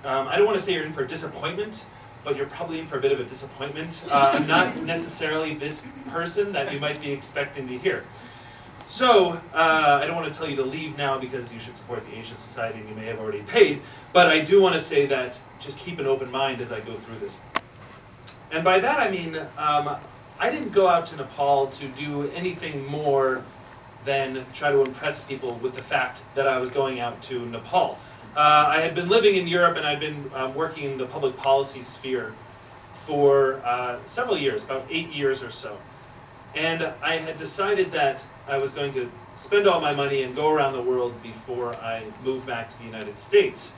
I don't want to say you're in for disappointment, but you're probably in for a bit of a disappointment. I'm not necessarily this person that you might be expecting to hear. So, I don't want to tell you to leave now because you should support the Asia Society and you may have already paid, but I do want to say that just keep an open mind as I go through this. And by that I mean, I didn't go out to Nepal to do anything more than try to impress people with the fact that I was going out to Nepal. I had been living in Europe and I'd been working in the public policy sphere for several years, about 8 years or so. And I had decided that I was going to spend all my money and go around the world before I moved back to the United States.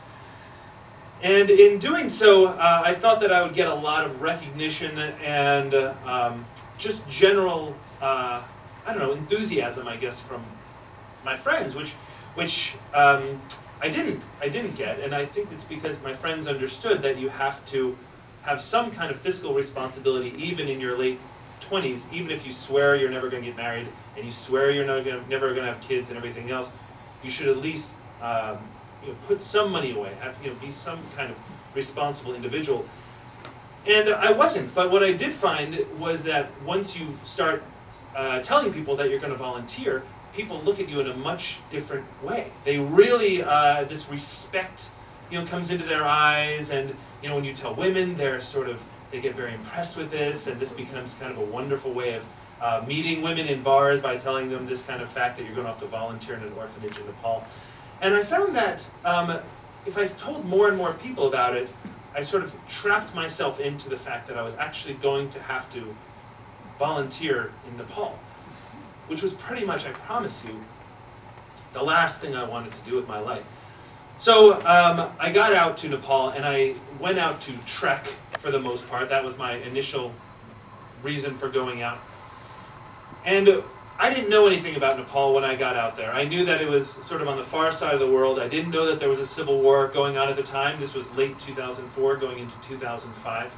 And in doing so, I thought that I would get a lot of recognition and just general, I don't know, enthusiasm, I guess, from my friends, which I didn't get. And I think it's because my friends understood that you have to have some kind of fiscal responsibility even in your late 20s, even if you swear you're never going to get married and you swear you're never going to have kids and everything else, you should at least put some money away, be some kind of responsible individual. And I wasn't, but what I did find was that once you start telling people that you're going to volunteer, people look at you in a much different way. They really, this respect, comes into their eyes, and when you tell women, they get very impressed with this, and this becomes kind of a wonderful way of meeting women in bars by telling them this kind of fact that you're going to have to volunteer in an orphanage in Nepal. And I found that if I told more and more people about it, I sort of trapped myself into the fact that I was actually going to have to volunteer in Nepal, which was pretty much, I promise you, the last thing I wanted to do with my life. So I got out to Nepal and I went out to trek for the most part. That was my initial reason for going out. And I didn't know anything about Nepal when I got out there. I knew that it was sort of on the far side of the world. I didn't know that there was a civil war going on at the time. This was late 2004 going into 2005.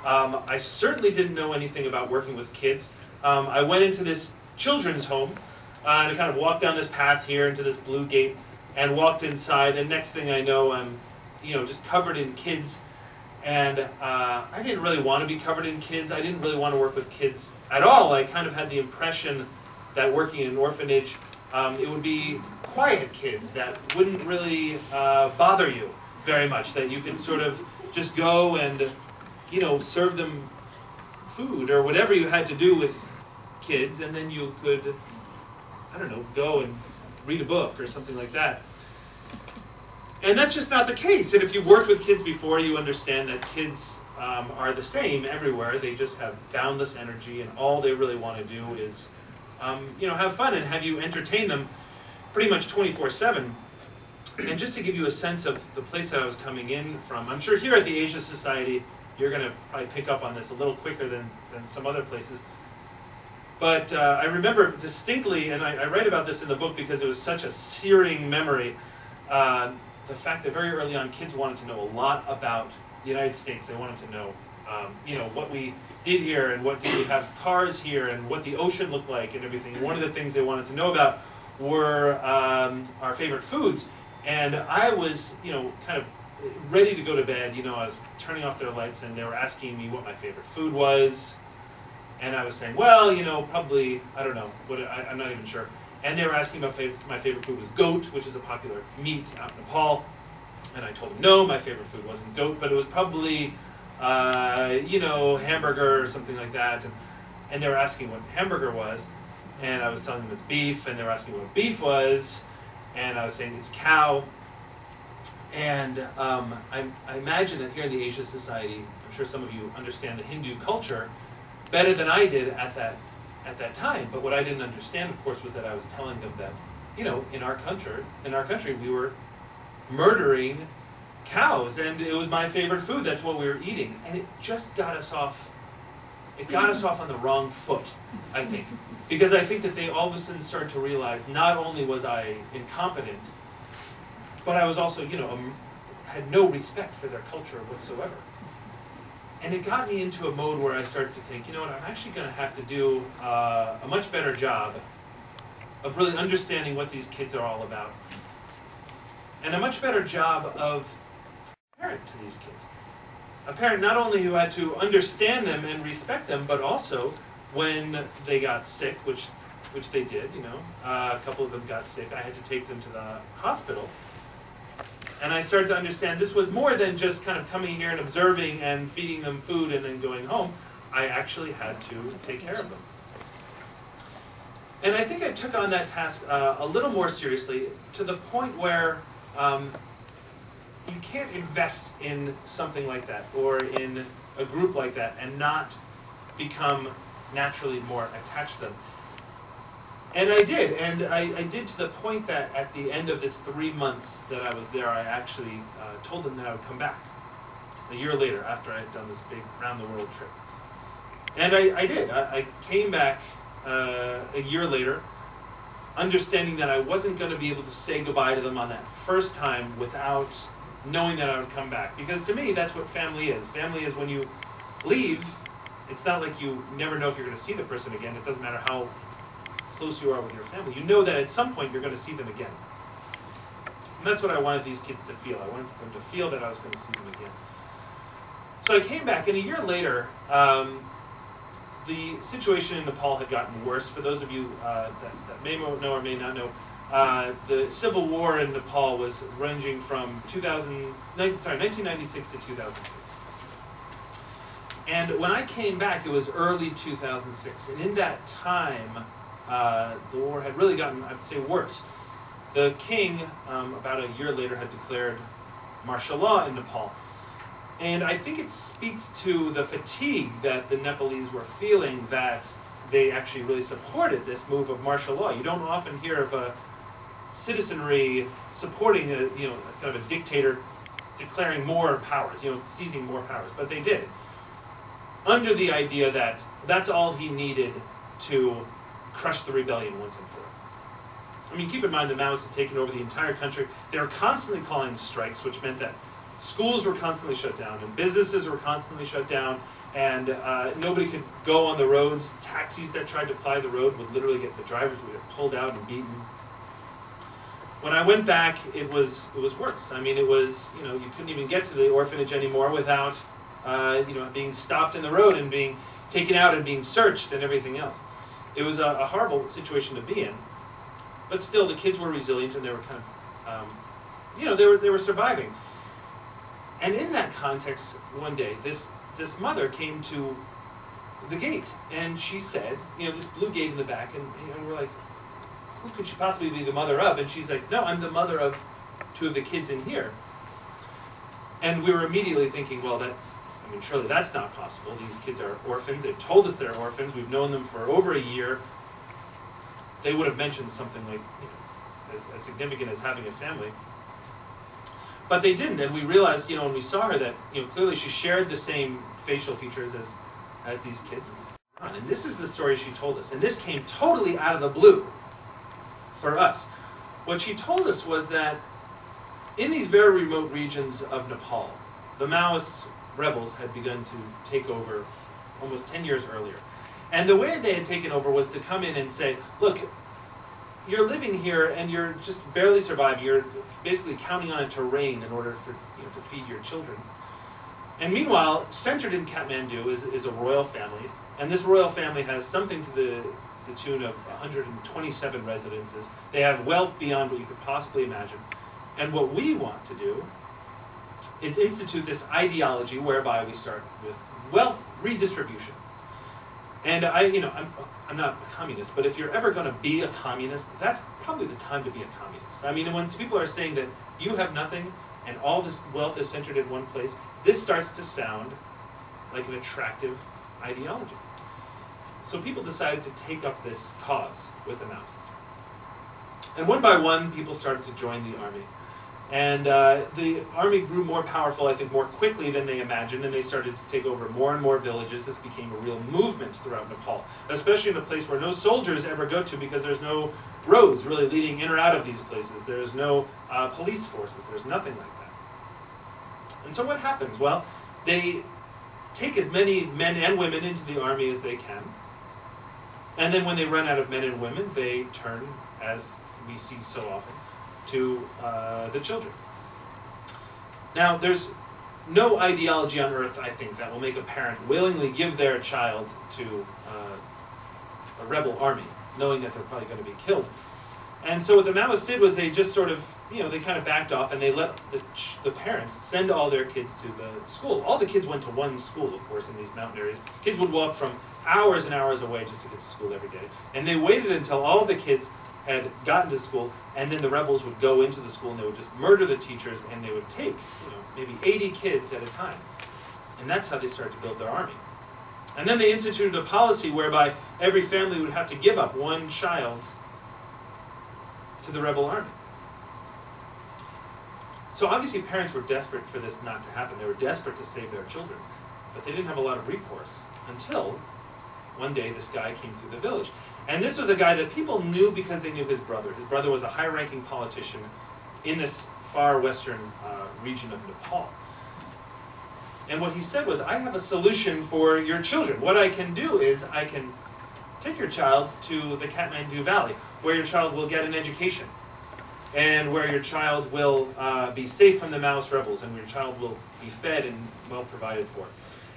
I certainly didn't know anything about working with kids. I went into this children's home and I kind of walked down this path here into this blue gate and walked inside, and next thing I know I'm just covered in kids. And I didn't really want to be covered in kids. I didn't really want to work with kids at all. I kind of had the impression that working in an orphanage, it would be quiet kids that wouldn't really bother you very much, that you could sort of just go and serve them food or whatever you had to do with kids, and then you could, I don't know, go and read a book or something like that. And that's just not the case. And if you've worked with kids before, you understand that kids are the same everywhere. They just have boundless energy, and all they really want to do is, have fun and have you entertain them pretty much 24/7. And just to give you a sense of the place that I was coming in from, I'm sure here at the Asia Society, you're going to probably pick up on this a little quicker than some other places. But I remember distinctly, and I write about this in the book because it was such a searing memory, the fact that very early on kids wanted to know a lot about the United States. They wanted to know, what we did here and what did we have cars here and what the ocean looked like and everything. And one of the things they wanted to know about were our favorite foods. And I was, kind of ready to go to bed. I was turning off their lights and they were asking me what my favorite food was. And I was saying, well, probably, I don't know, I'm not even sure. And they were asking about my favorite food was goat, which is a popular meat out in Nepal. And I told them, no, my favorite food wasn't goat, but it was probably, hamburger or something like that. And they were asking what hamburger was. And I was telling them it's beef, and they were asking what beef was. And I was saying it's cow. And I imagine that here in the Asia Society, I'm sure some of you understand the Hindu culture better than I did at that time. But what I didn't understand, of course, was that I was telling them that, in our country, we were murdering cows, and it was my favorite food. That's what we were eating, and it just got us off. It got us off on the wrong foot, I think, because I think that they all of a sudden started to realize not only was I incompetent, but I was also, had no respect for their culture whatsoever. And it got me into a mode where I started to think, I'm actually going to have to do a much better job of really understanding what these kids are all about. And a much better job of parent to these kids. A parent not only who had to understand them and respect them, but also when they got sick, which they did, a couple of them got sick, I had to take them to the hospital. And I started to understand this was more than just kind of coming here and observing and feeding them food and then going home. I actually had to take care of them. And I think I took on that task a little more seriously, to the point where you can't invest in something like that or in a group like that and not become naturally more attached to them. And I did, and I did to the point that at the end of this 3 months that I was there, I actually told them that I would come back a year later after I had done this big round-the-world trip. And I did. I came back a year later, understanding that I wasn't going to be able to say goodbye to them on that first time without knowing that I would come back. Because to me, that's what family is. Family is when you leave, it's not like you never know if you're going to see the person again. It doesn't matter how close you are with your family. You know that at some point you're going to see them again. And that's what I wanted these kids to feel. I wanted them to feel that I was going to see them again. So I came back, and a year later, the situation in Nepal had gotten worse. For those of you that may know or may not know, the civil war in Nepal was ranging from 1996 to 2006. And when I came back, it was early 2006. And in that time, the war had really gotten, I would say, worse. The king, about a year later, had declared martial law in Nepal. And I think it speaks to the fatigue that the Nepalese were feeling that they actually really supported this move of martial law. You don't often hear of a citizenry supporting a kind of a dictator declaring more powers, seizing more powers, but they did. Under the idea that that's all he needed to crush the rebellion once and for all. I mean, keep in mind the Maoists had taken over the entire country. They were constantly calling strikes, which meant that schools were constantly shut down, and businesses were constantly shut down, and nobody could go on the roads. Taxis that tried to ply the road would literally get the drivers would get pulled out and beaten. When I went back, it was worse. I mean, it was, you couldn't even get to the orphanage anymore without being stopped in the road and being taken out and being searched and everything else. It was a horrible situation to be in, but still the kids were resilient, and they were kind of, they were surviving. And in that context, one day, this mother came to the gate, and she said, this blue gate in the back, and we're like, who could she possibly be the mother of? And she's like, no, I'm the mother of 2 of the kids in here. And we were immediately thinking, well, surely that's not possible. These kids are orphans. They've told us they're orphans. We've known them for over a year. They would have mentioned something like, as significant as having a family. But they didn't, and we realized, when we saw her that, clearly she shared the same facial features as these kids. And this is the story she told us. And this came totally out of the blue for us. What she told us was that in these very remote regions of Nepal, the Maoist rebels had begun to take over almost 10 years earlier. And the way they had taken over was to come in and say, look, you're living here and you're just barely surviving. You're basically counting on it to rain in order for to feed your children. And meanwhile, centered in Kathmandu is a royal family, and this royal family has something to the tune of 127 residences. They have wealth beyond what you could possibly imagine. And what we want to do is institute this ideology whereby we start with wealth redistribution. And I'm not a communist, but if you're ever going to be a communist, that's probably the time to be a communist. I mean, when people are saying that you have nothing and all this wealth is centered in one place, this starts to sound like an attractive ideology. So people decided to take up this cause with the Maoists. And one by one, people started to join the army. And the army grew more powerful, I think, more quickly than they imagined, and they started to take over more and more villages. This became a real movement throughout Nepal, especially in a place where no soldiers ever go to because there's no roads really leading in or out of these places. There's no police forces. There's nothing like that. And so what happens? Well, they take as many men and women into the army as they can, and then when they run out of men and women, they turn, as we see so often, to the children. Now, there's no ideology on earth, I think, that will make a parent willingly give their child to a rebel army, knowing that they're probably going to be killed. And so what the Maoists did was they just sort of, they kind of backed off, and they let the parents send all their kids to the school. All the kids went to one school, of course, in these mountain areas. Kids would walk from hours and hours away just to get to school every day. And they waited until all the kids had gotten to school, and then the rebels would go into the school and they would just murder the teachers, and they would take, maybe 80 kids at a time. And that's how they started to build their army. And then they instituted a policy whereby every family would have to give up one child to the rebel army. So obviously parents were desperate for this not to happen. They were desperate to save their children. But they didn't have a lot of recourse until one day this guy came through the village. And this was a guy that people knew because they knew his brother. His brother was a high-ranking politician in this far western region of Nepal. And what he said was, I have a solution for your children. What I can do is I can take your child to the Kathmandu Valley, where your child will get an education, and where your child will be safe from the Maoist rebels, and where your child will be fed and well provided for.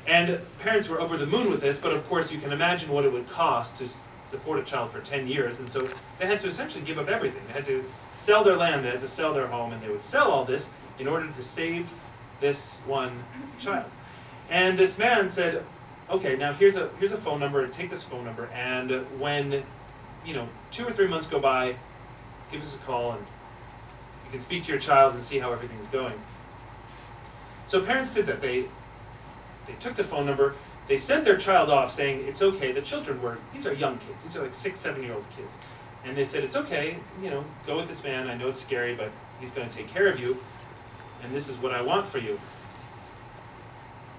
And parents were over the moon with this, but of course you can imagine what it would cost to support a child for 10 years, and so they had to essentially give up everything. They had to sell their land, they had to sell their home, and they would sell all this in order to save this one child. And this man said, okay, now here's a phone number, take this phone number, and when 2 or 3 months go by, give us a call, and you can speak to your child and see how everything's going. So parents did that. They took the phone number, they sent their child off saying, it's okay, these are young kids, these are like 6, 7-year-old kids. And they said, it's okay, go with this man, I know it's scary, but he's going to take care of you, and this is what I want for you.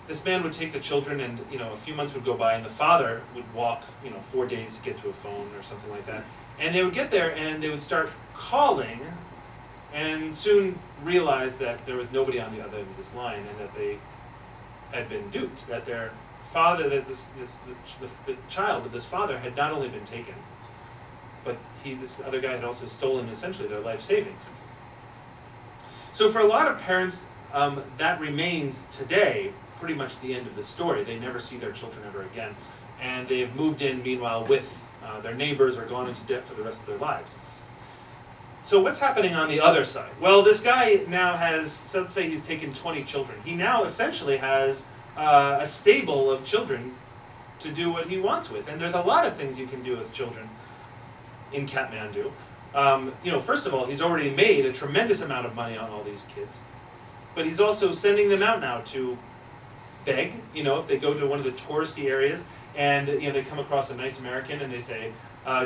This man would take the children, and a few months would go by, and the father would walk 4 days to get to a phone or something like that. And they would get there, and they would start calling, and soon realize that there was nobody on the other end of this line, and that they had been duped. That their father, that the child of this father had not only been taken, but this other guy had also stolen essentially their life savings. So for a lot of parents, that remains today pretty much the end of the story. They never see their children ever again. And they have moved in, meanwhile, with their neighbors or gone into debt for the rest of their lives. So what's happening on the other side? Well, this guy now has, let's say he's taken 20 children. He now essentially has a stable of children to do what he wants with. And there's a lot of things you can do with children in Kathmandu. First of all, he's already made a tremendous amount of money on all these kids. But he's also sending them out now to beg, if they go to one of the touristy areas and they come across a nice American and they say,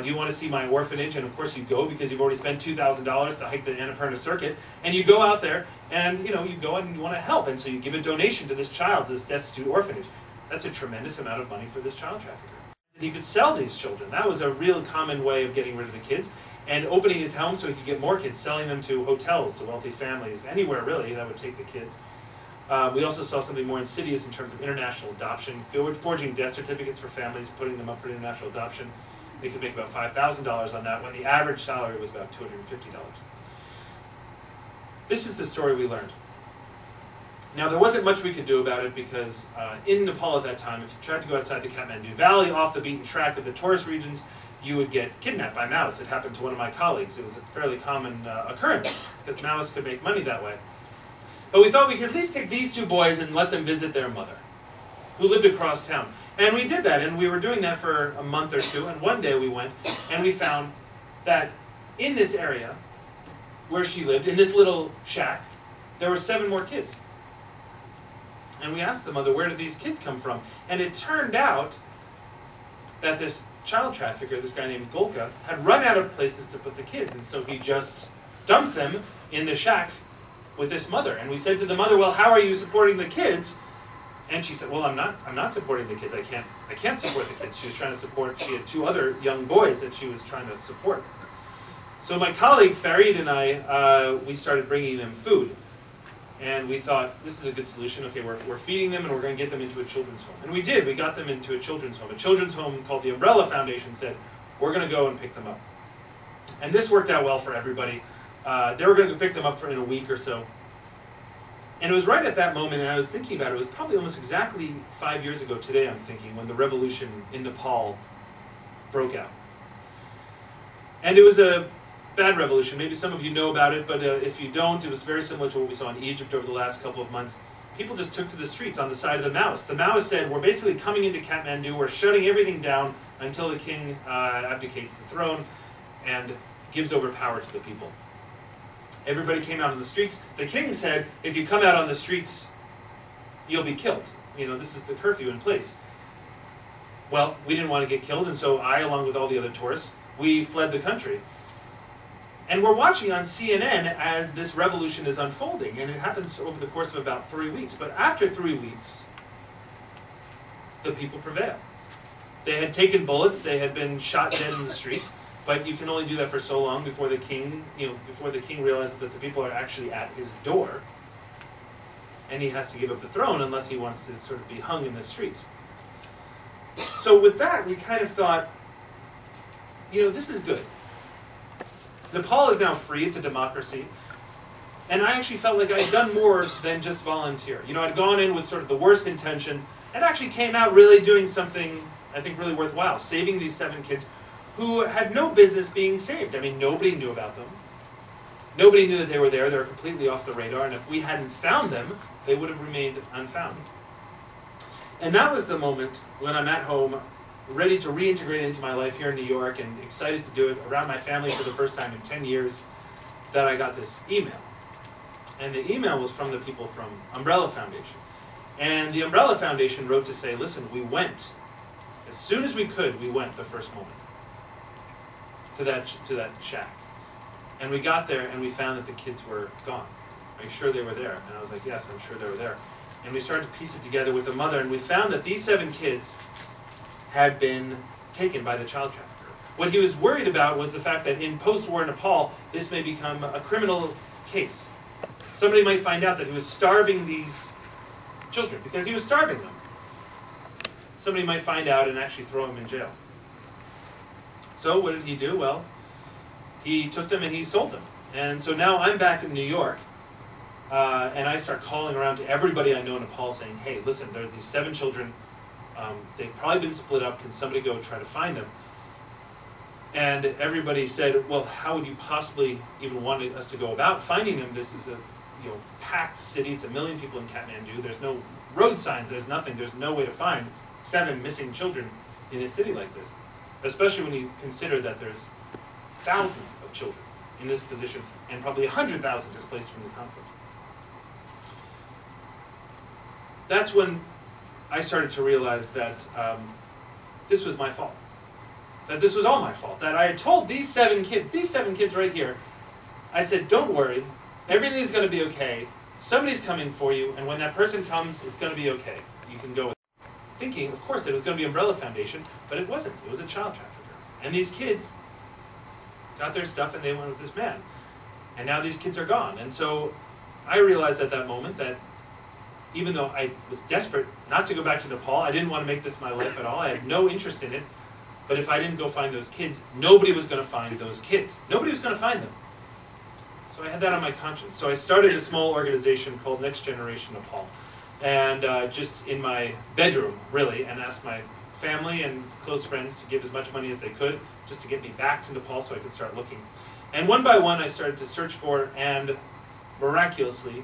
do you want to see my orphanage? And of course you go because you've already spent $2,000 to hike the Annapurna circuit, and you go out there and you go and you want to help, and so you give a donation to this child, this destitute orphanage. That's a tremendous amount of money for this child trafficker. He could sell these children. That was a real common way of getting rid of the kids, and opening his home so he could get more kids, selling them to hotels, to wealthy families, anywhere really that would take the kids. We also saw something more insidious in terms of international adoption, forging death certificates for families, putting them up for international adoption. They could make about $5,000 on that when the average salary was about $250. This is the story we learned. Now, there wasn't much we could do about it because in Nepal at that time, if you tried to go outside the Kathmandu Valley, off the beaten track of the tourist regions, you would get kidnapped by Maoists. It happened to one of my colleagues. It was a fairly common occurrence because Maoists could make money that way. But we thought we could at least take these two boys and let them visit their mother, who lived across town. And we did that, and we were doing that for a month or two, and one day we went, and we found that in this area where she lived, in this little shack, there were 7 more kids. And we asked the mother, where did these kids come from? And it turned out that this child trafficker, this guy named Golka, had run out of places to put the kids, and so he just dumped them in the shack with this mother. And we said to the mother, well, how are you supporting the kids? And she said, well, I'm not supporting the kids. I can't support the kids. She was trying to support, she had 2 other young boys that she was trying to support. So my colleague Farid and I, we started bringing them food. And we thought, this is a good solution. Okay, we're feeding them and we're going to get them into a children's home. And we did. We got them into a children's home. A children's home called the Umbrella Foundation said, we're going to go and pick them up. And this worked out well for everybody. They were going to pick them up in a week or so. And it was right at that moment, and I was thinking about it, it was probably almost exactly 5 years ago today, I'm thinking, when the revolution in Nepal broke out. And it was a bad revolution. Maybe some of you know about it, but if you don't, it was very similar to what we saw in Egypt over the last couple of months. People just took to the streets on the side of the Maoists. The Maoists said, we're basically coming into Kathmandu, we're shutting everything down until the king abdicates the throne and gives over power to the people. Everybody came out on the streets. The king said, if you come out on the streets, you'll be killed. This is the curfew in place. Well, we didn't want to get killed, and so I, along with all the other tourists, we fled the country. And we're watching on CNN as this revolution is unfolding, and it happens over the course of about 3 weeks. But after 3 weeks, the people prevail. They had taken bullets, they had been shot dead in the streets, but you can only do that for so long before the king, realizes that the people are actually at his door, and he has to give up the throne unless he wants to sort of be hung in the streets. So with that, we kind of thought, this is good. Nepal is now free, it's a democracy, and I actually felt like I'd done more than just volunteer. I'd gone in with sort of the worst intentions, and actually came out really doing something, I think, really worthwhile, saving these 7 kids who had no business being saved. I mean, nobody knew about them. Nobody knew that they were there. They were completely off the radar, and if we hadn't found them, they would have remained unfound. And that was the moment when I'm at home, ready to reintegrate into my life here in New York and excited to do it around my family for the first time in 10 years, that I got this email. And the email was from the people from Umbrella Foundation. And the Umbrella Foundation wrote to say, listen, we went, as soon as we could, we went the first moment to that shack. And we got there and we found that the kids were gone. Are you sure they were there? And I was like, yes, I'm sure they were there. And we started to piece it together with the mother, and we found that these 7 kids had been taken by the child trafficker. What he was worried about was the fact that in post-war Nepal, this may become a criminal case. Somebody might find out that he was starving these children because he was starving them. Somebody might find out and actually throw him in jail. So what did he do? Well, he took them and he sold them. And so now I'm back in New York, and I start calling around to everybody I know in Nepal saying, hey, listen, there's these 7 children. They've probably been split up. Can somebody go try to find them? And everybody said, well, how would you possibly even want us to go about finding them? This is a packed city. It's 1 million people in Kathmandu. There's no road signs. There's nothing. There's no way to find 7 missing children in a city like this, especially when you consider that there's thousands of children in this position and probably 100,000 displaced from the conflict. That's when I started to realize that this was my fault. That this was all my fault. That I had told these 7 kids right here, I said, don't worry, everything's going to be okay. Somebody's coming for you, and when that person comes, it's going to be okay. You can go with it. Thinking, of course, it was going to be Umbrella Foundation, but it wasn't. It was a child trafficker. And these kids got their stuff and they went with this man. And now these kids are gone. And so I realized at that moment that even though I was desperate not to go back to Nepal, I didn't want to make this my life at all. I had no interest in it. But if I didn't go find those kids, nobody was going to find those kids. Nobody was going to find them. So I had that on my conscience. So I started a small organization called Next Generation Nepal. And just in my bedroom, really, and asked my family and close friends to give as much money as they could just to get me back to Nepal so I could start looking. And one by one, I started to search for and miraculously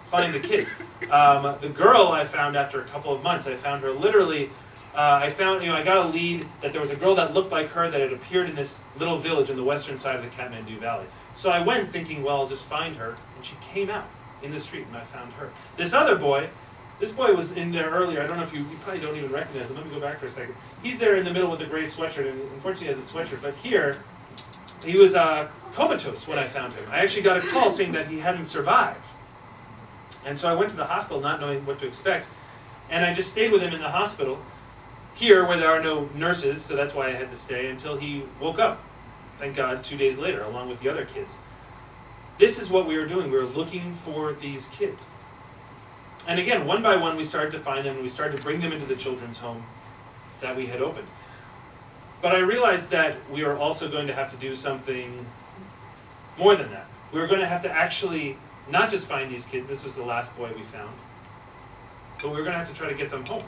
find the kids. The girl I found after a couple of months, I found her literally, I got a lead that there was a girl that looked like her that had appeared in this little village in the western side of the Kathmandu Valley. So I went thinking, well, I'll just find her, and she came out in the street, and I found her. This other boy, this boy was in there earlier. I don't know if you probably don't even recognize him. Let me go back for a second. He's there in the middle with the gray sweatshirt, and unfortunately he has a sweatshirt. But here, he was comatose when I found him. I actually got a call saying that he hadn't survived. And so I went to the hospital not knowing what to expect. And I just stayed with him in the hospital, here where there are no nurses, so that's why I had to stay, until he woke up. Thank God, 2 days later, along with the other kids. This is what we were doing. We were looking for these kids. And again, one by one, we started to find them, and we started to bring them into the children's home that we had opened. But I realized that we were also going to have to do something more than that. We were going to have to actually not just find these kids, this was the last boy we found, but we were going to have to try to get them home.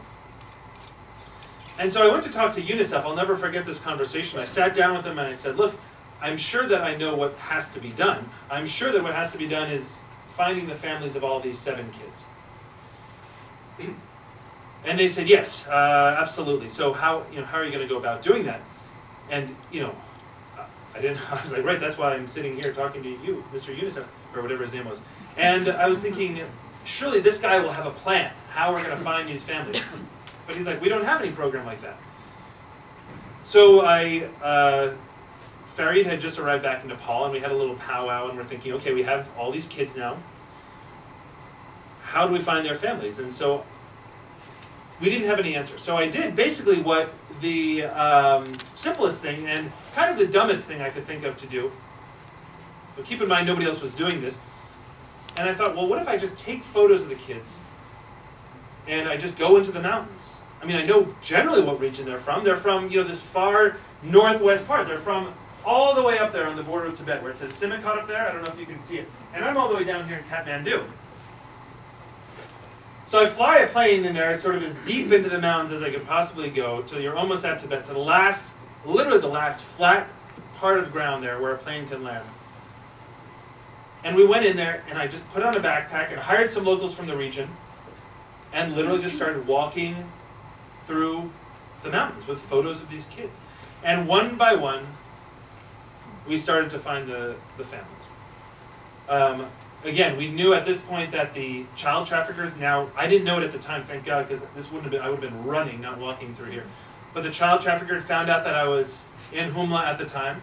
And so I went to talk to UNICEF. I'll never forget this conversation. I sat down with them and I said, look, I'm sure that I know what has to be done. I'm sure that what has to be done is finding the families of all these 7 kids. And they said, yes, absolutely. So how are you going to go about doing that? And, I was like, right, that's why I'm sitting here talking to you, Mr. UNICEF, or whatever his name was. And I was thinking, surely this guy will have a plan, how we're going to find these families. But he's like, we don't have any program like that. So Farid had just arrived back in Nepal, and we had a little powwow, and we're thinking, okay, we have all these kids now. How do we find their families? And so we didn't have any answers. So I did basically what the simplest thing and kind of the dumbest thing I could think of to do. But keep in mind, nobody else was doing this. And I thought, well, what if I just take photos of the kids and I just go into the mountains? I mean, I know generally what region they're from. They're from, this far northwest part. They're from all the way up there on the border of Tibet, where it says Simikot up there. I don't know if you can see it. And I'm all the way down here in Kathmandu. So I fly a plane in there, sort of as deep into the mountains as I could possibly go, till you're almost at Tibet, to the last, literally the last flat part of the ground there where a plane can land. And we went in there, and I just put on a backpack and hired some locals from the region, and literally just started walking through the mountains with photos of these kids. And one by one, we started to find the families. Again, we knew at this point that the child traffickers, now, I didn't know it at the time, thank God, because this wouldn't have been, I would have been running, not walking through here. But the child traffickers found out that I was in Humla at the time.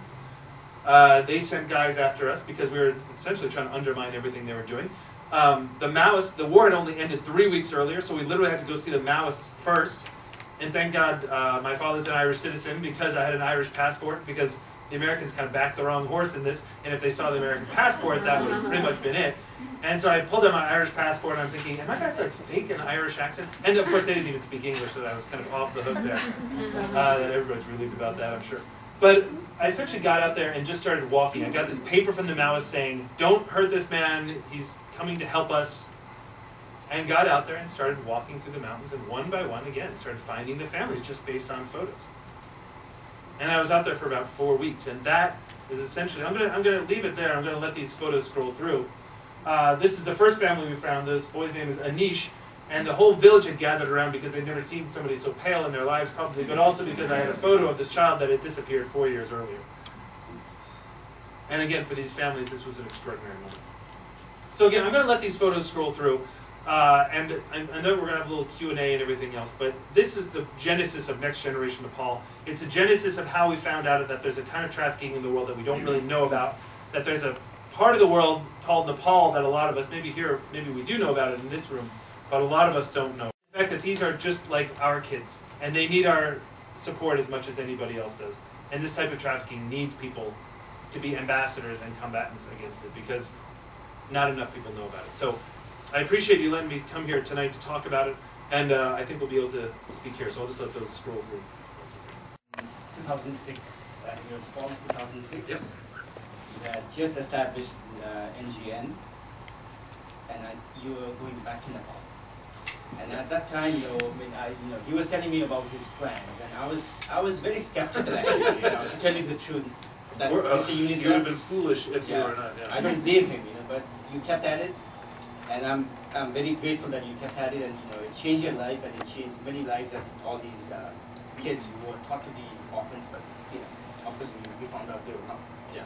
They sent guys after us because we were essentially trying to undermine everything they were doing. The Maoists, the war had only ended 3 weeks earlier, so we literally had to go see the Maoists first. And thank God my father's an Irish citizen because I had an Irish passport, because the Americans kind of backed the wrong horse in this, and if they saw the American passport, that would have pretty much been it. And so I pulled out my Irish passport, and I'm thinking, am I going to have to fake an Irish accent? And of course, they didn't even speak English, so that was kind of off the hook there. Everybody's relieved about that, I'm sure. But I essentially got out there and just started walking. I got this paper from the Maoists saying, don't hurt this man, he's coming to help us. And got out there and started walking through the mountains, and one by one, again, started finding the families just based on photos. And I was out there for about 4 weeks, and that is essentially, I'm gonna leave it there. I'm gonna let these photos scroll through. This is the first family we found. This boy's name is Anish, and the whole village had gathered around because they'd never seen somebody so pale in their lives, probably, but also because I had a photo of this child that had disappeared 4 years earlier. And again, for these families, this was an extraordinary moment. So again, I'm gonna let these photos scroll through. And I know we're going to have a little Q&A and everything else, but this is the genesis of Next Generation Nepal. It's a genesis of how we found out that there's a kind of trafficking in the world that we don't really know about, that there's a part of the world called Nepal that a lot of us, maybe here, maybe we do know about it in this room, but a lot of us don't know. The fact that these are just like our kids, and they need our support as much as anybody else does. And this type of trafficking needs people to be ambassadors and combatants against it, because not enough people know about it. So I appreciate you letting me come here tonight to talk about it, and I think we'll be able to speak here, so I'll just let those scroll through. 2006, I think it was fall 2006. Yep. You had just established NGN, and you were going back to Nepal. And at that time, he was telling me about his plans, and I was very skeptical actually, to tell you the truth. That you would have been foolish if you were not. Yeah. I don't blame him, but you kept at it. And I'm very grateful that you kept at it, and it changed your life, and it changed many lives of all these kids who were taught to be orphans, but of course we found out they were not. Yeah.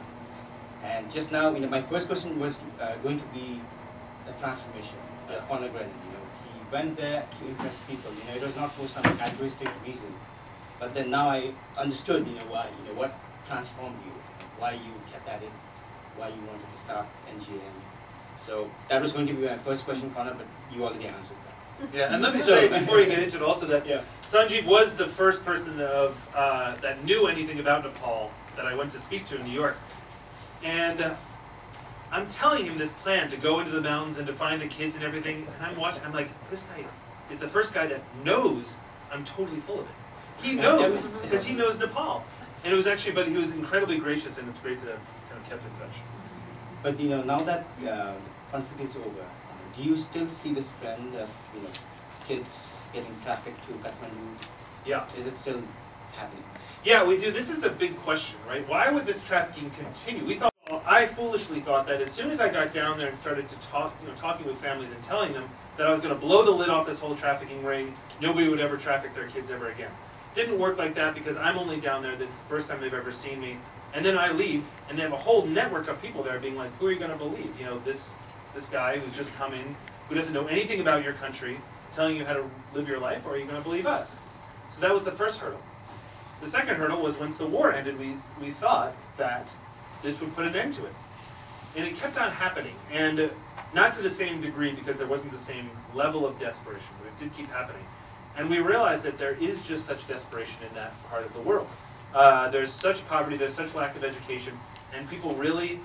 And just now, my first question was going to be the transformation. Conor Grennan, he went there to impress people. It was not for some altruistic reason, but then now I understood, why, what transformed you, why you kept at it, why you wanted to start NGN. So that was going to be my first question, Conor, but you already answered that. Yeah, and let me say before you get into it also that Sanjeev was the first person that knew anything about Nepal that I went to speak to in New York. And I'm telling him this plan to go into the mountains and to find the kids and everything, and I'm watching, I'm like, this guy is the first guy that knows I'm totally full of it. He knows, because he knows Nepal. And it was actually, but he was incredibly gracious, and it's great to have kind of kept in touch. But now that conflict is over, do you still see this trend of kids getting trafficked to Kathmandu? Yeah. Is it still happening? Yeah, we do. This is the big question, right? Why would this trafficking continue? I foolishly thought that as soon as I got down there and started to talking with families and telling them that I was going to blow the lid off this whole trafficking ring, nobody would ever traffic their kids ever again. Didn't work like that because I'm only down there. This is the first time they've ever seen me. And then I leave, and they have a whole network of people there being like, who are you going to believe? This guy who's just come in, who doesn't know anything about your country, telling you how to live your life, or are you going to believe us? So that was the first hurdle. The second hurdle was once the war ended, we thought that this would put an end to it. And it kept on happening, and not to the same degree because there wasn't the same level of desperation, but it did keep happening. And we realized that there is just such desperation in that part of the world. There's such poverty, there's such lack of education, and people really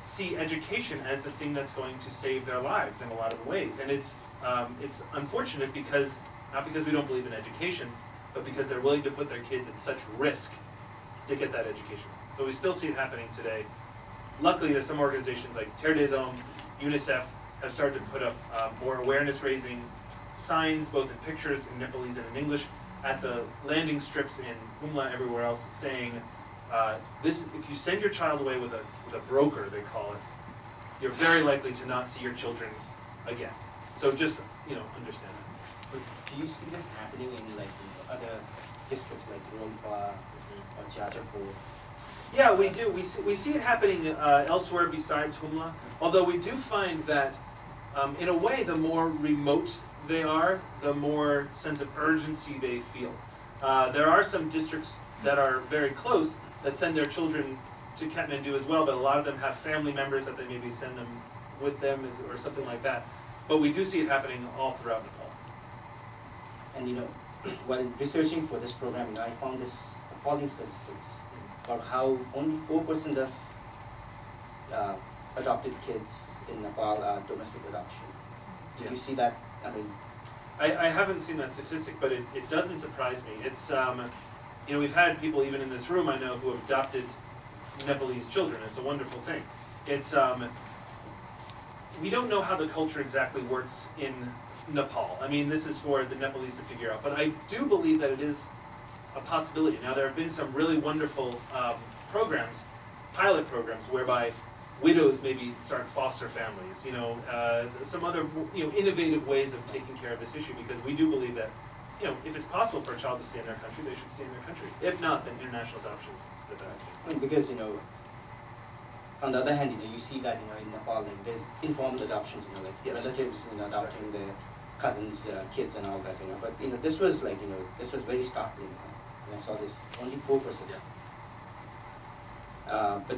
see education as the thing that's going to save their lives in a lot of ways. And it's unfortunate because, not because we don't believe in education, but because they're willing to put their kids at such risk to get that education. So we still see it happening today. Luckily, there's some organizations like Terre des Hommes, UNICEF, have started to put up more awareness-raising signs, both in pictures, in Nepalese and in English, at the landing strips in Humla, everywhere else, saying, if you send your child away with a broker, they call it, you're very likely to not see your children again. So just, understand that. But do you see this happening in other districts like Rompa or Jajapur? Yeah, we do. We see it happening elsewhere besides Humla, although we do find that, in a way, the more remote they are, the more sense of urgency they feel. There are some districts that are very close that send their children to Kathmandu as well, but a lot of them have family members that they maybe send them with them or something like that. But we do see it happening all throughout Nepal. And while researching for this program, I found this appalling statistics about how only 4% of adopted kids in Nepal are domestic adoption. Did you see that? I haven't seen that statistic, but it doesn't surprise me. It's we've had people even in this room I know who have adopted Nepalese children. It's a wonderful thing. It's we don't know how the culture exactly works in Nepal. I mean, this is for the Nepalese to figure out. But I do believe that it is a possibility. Now, there have been some really wonderful programs, pilot programs, whereby widows maybe start foster families. Some other innovative ways of taking care of this issue, because we do believe that if it's possible for a child to stay in their country, they should stay in their country. If not, then international adoption is the best. Because on the other hand, you see that in Nepal, there's informal adoptions, relatives adopting their cousins' kids and all that, But this was this was very startling. I saw this only 4%. Yeah. But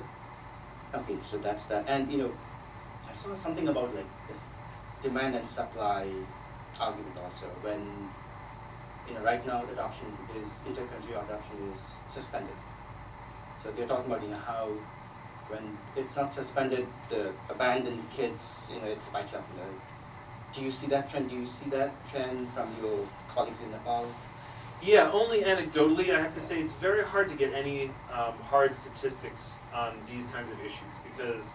okay, so that's that. And I saw something about this demand and supply argument also. When right now adoption intercountry adoption is suspended. So they're talking about how when it's not suspended, the abandoned kids it spikes up. Do you see that trend? Do you see that trend from your colleagues in Nepal? Yeah, only anecdotally. I have to say it's very hard to get any hard statistics on these kinds of issues, because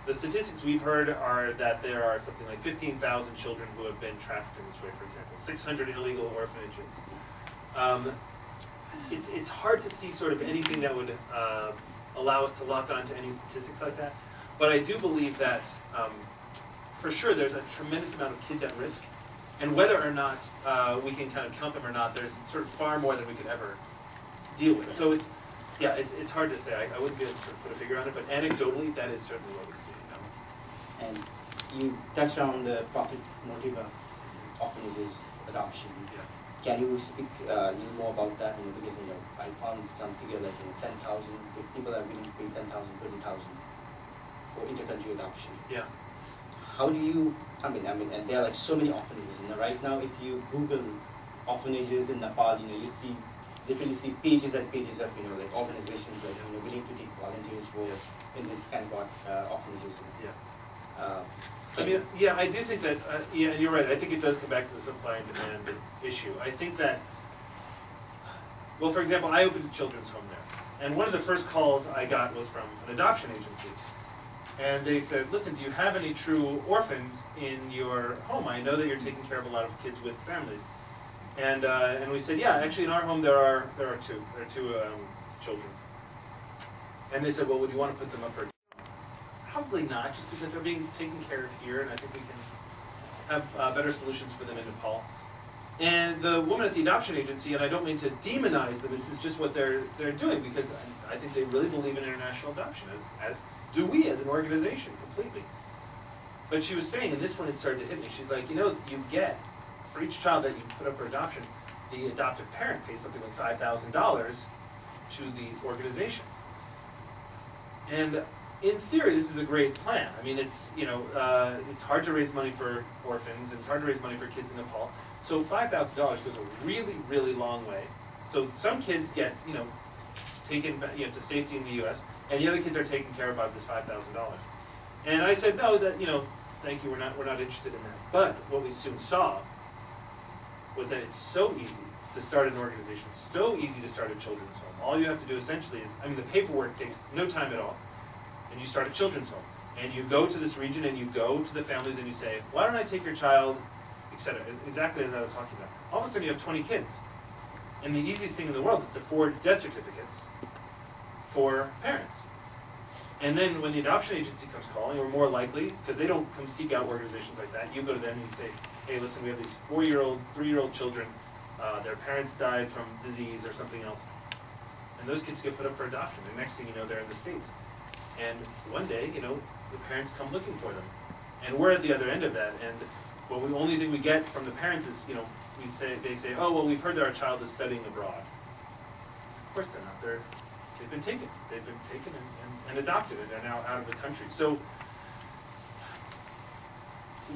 the statistics we've heard are that there are something like 15,000 children who have been trafficked in this way, for example, 600 illegal orphanages. It's hard to see sort of anything that would allow us to lock on to any statistics like that. But I do believe that for sure there's a tremendous amount of kids at risk. And whether or not we can kind of count them or not, there's sort of far more than we could ever deal with. So it's hard to say. I wouldn't be able to sort of put a figure on it, but anecdotally, that is certainly what we see. And you touched on the profit motive of orphanages adoption. Yeah. Can you speak a little more about that? Because I found some figure like 10,000. People are willing to pay 10,000, 20,000 for intercountry adoption. Yeah. How do you? I mean, and there are so many orphanages. Right now, if you Google orphanages in Nepal, you literally see pages and pages of organizations that willing to take volunteers for in this kind of orphanages. Yeah. I do think that, and you're right, I think it does come back to the supply and demand issue. I think that, well, for example, I opened a children's home there, and one of the first calls I got was from an adoption agency. And they said, listen, do you have any true orphans in your home? I know that you're taking care of a lot of kids with families. And we said, yeah, actually in our home there are two. There are two children. And they said, well, would you want to put them up for adoption? Probably not, just because they're being taken care of here, and I think we can have better solutions for them in Nepal. And the woman at the adoption agency, and I don't mean to demonize them, this is just what they're doing, because I think they really believe in international adoption, as do we as an organization, completely. But she was saying, and this one had started to hit me, she's like, you know, you get, for each child that you put up for adoption, the adoptive parent pays something like $5,000 to the organization. And in theory, this is a great plan. I mean, it's, you know, it's hard to raise money for orphans, and it's hard to raise money for kids in Nepal. So $5,000 goes a really, really long way. So some kids get, you know, taken, you know, to safety in the U.S., and the other kids are taken care of by this $5,000. And I said, no, that, you know, thank you, we're not interested in that. But what we soon saw was that it's so easy to start an organization, so easy to start a children's home. All you have to do essentially is, I mean, the paperwork takes no time at all, and you start a children's home. And you go to this region and you go to the families and you say, why don't I take your child, etc. Exactly as I was talking about. All of a sudden you have 20 kids. And the easiest thing in the world is to forward death certificates for parents. And then when the adoption agency comes calling, or more likely, because they don't come seek out organizations like that, you go to them and you say, hey, listen, we have these 4-year-old, 3-year-old children, their parents died from disease or something else. And those kids get put up for adoption. The next thing you know, they're in the States. And one day, you know, the parents come looking for them. And we're at the other end of that. And well, the only thing we get from the parents is, you know, they say, oh, well, we've heard that our child is studying abroad. Of course they're not. They've been taken. They've been taken and adopted, and they're now out of the country. So